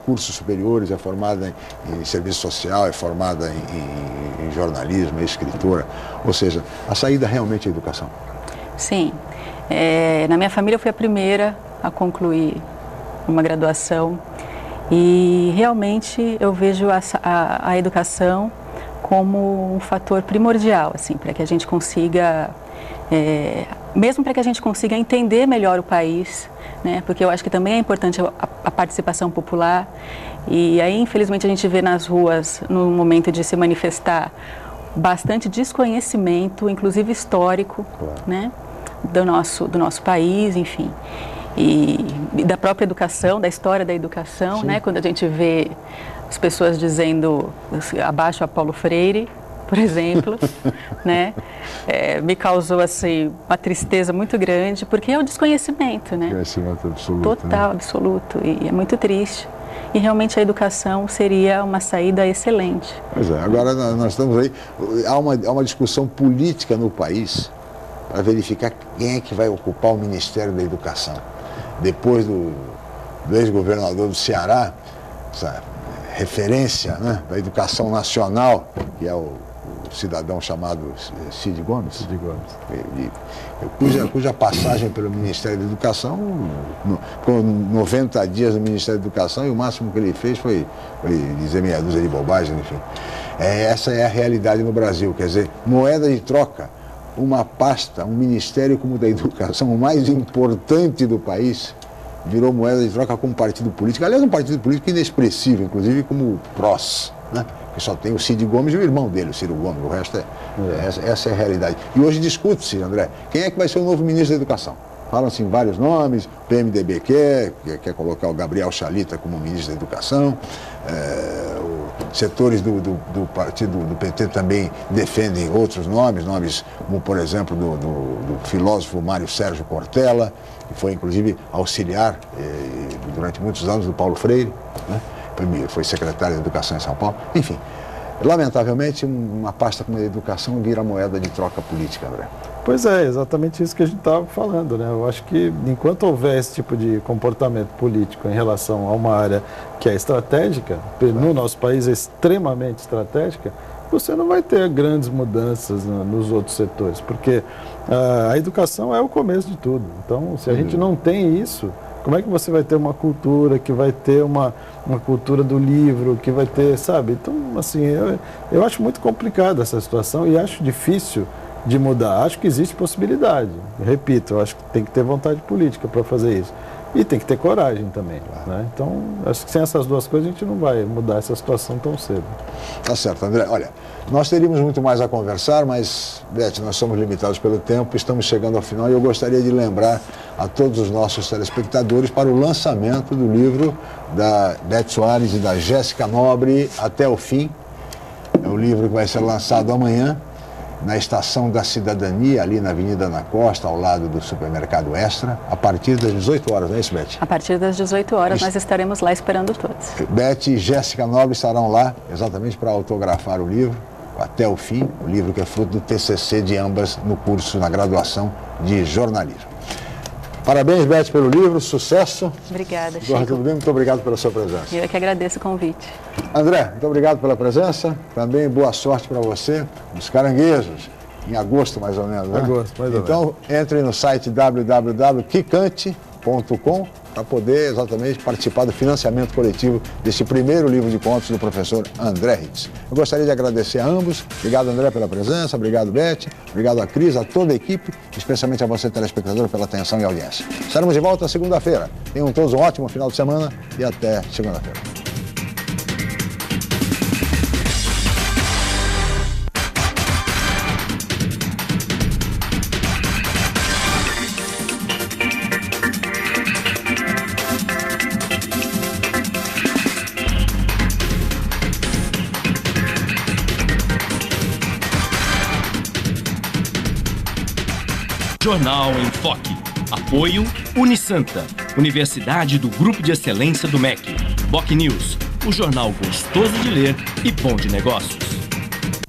cursos superiores, é formada em serviço social, é formada em jornalismo, é escritora. Ou seja, a saída realmente é a educação. Sim. Na minha família eu fui a primeira a concluir uma graduação e realmente eu vejo a educação como um fator primordial, assim, para que a gente consiga, mesmo para que a gente consiga entender melhor o país, né? Porque eu acho que também é importante a participação popular, e aí infelizmente a gente vê nas ruas, no momento de se manifestar, bastante desconhecimento, inclusive histórico, né? do nosso país, enfim, e da própria educação, da história da educação, né? Quando a gente vê as pessoas dizendo abaixo a Paulo Freire, por exemplo, né? Me causou assim uma tristeza muito grande, porque é o desconhecimento, né? Desconhecimento absoluto. Total, né? Absoluto, e é muito triste. E realmente a educação seria uma saída excelente. Pois é, agora nós estamos aí, há uma discussão política no país para verificar quem é que vai ocupar o Ministério da Educação. Depois do ex-governador do Ceará, essa referência, né, da educação nacional, que é o cidadão chamado Cid Gomes, cuja passagem pelo Ministério da Educação, com 90 dias no Ministério da Educação, e o máximo que ele fez foi dizer meia dúzia de bobagens, enfim. Essa é a realidade no Brasil, quer dizer, moeda de troca, uma pasta, um ministério como o da educação, o mais importante do país, virou moeda de troca com um partido político, aliás, um partido político inexpressivo, inclusive como o PROS, né? Que só tem o Cid Gomes e o irmão dele, o Ciro Gomes, o resto essa é a realidade. E hoje discute-se, André, quem é que vai ser o novo ministro da Educação? Falam-se em vários nomes, o PMDB quer colocar o Gabriel Chalita como ministro da Educação, setores do partido do PT também defendem outros nomes como, por exemplo, do filósofo Mário Sérgio Cortella, que foi, inclusive, auxiliar durante muitos anos do Paulo Freire, né? Foi secretário de Educação em São Paulo. Enfim, lamentavelmente, uma pasta como a educação vira moeda de troca política, André. Pois é, exatamente isso que a gente estava falando, né? Eu acho que enquanto houver esse tipo de comportamento político em relação a uma área que é estratégica, no nosso país é extremamente estratégica, você não vai ter grandes mudanças nos outros setores, porque a educação é o começo de tudo. Então, se a gente não tem isso, como é que você vai ter uma cultura, que vai ter uma cultura do livro, que vai ter, sabe? Então, assim, eu acho muito complicada essa situação e acho difícil de mudar. Acho que existe possibilidade. Eu repito, eu acho que tem que ter vontade política para fazer isso. E tem que ter coragem também, né? Então, acho que sem essas duas coisas a gente não vai mudar essa situação tão cedo. Tá certo, André. Olha, nós teríamos muito mais a conversar, mas, Beth, nós somos limitados pelo tempo, estamos chegando ao final e eu gostaria de lembrar a todos os nossos telespectadores para o lançamento do livro da Beth Soares e da Jéssica Nobre, Até o Fim. É o livro que vai ser lançado amanhã. na Estação da Cidadania, ali na Avenida Ana Costa, ao lado do Supermercado Extra, a partir das 18 horas, não é isso, Beth? A partir das 18 horas nós estaremos lá esperando todos. Beth e Jéssica Nobre estarão lá exatamente para autografar o livro, até o fim, o livro que é fruto do TCC de ambas no curso, na graduação de jornalismo. Parabéns, Beth, pelo livro, sucesso. Obrigada, Chico. Corra tudo bem, muito obrigado pela sua presença. Eu que agradeço o convite. André, muito obrigado pela presença. Também boa sorte para você nos Caranguejos, em agosto mais ou menos, né? Agosto, mais ou menos. Então, entre no site www.quicante.com para poder exatamente participar do financiamento coletivo desse primeiro livro de contos do professor André Ritz. Eu gostaria de agradecer a ambos. Obrigado, André, pela presença. Obrigado, Beth. Obrigado a Cris, a toda a equipe, especialmente a você, telespectador, pela atenção e audiência. Estaremos de volta segunda-feira. Tenham todos um ótimo final de semana e até segunda-feira. Jornal em Foque. Apoio Unisanta, Universidade do Grupo de Excelência do MEC. BocNews, o jornal gostoso de ler e bom de negócios.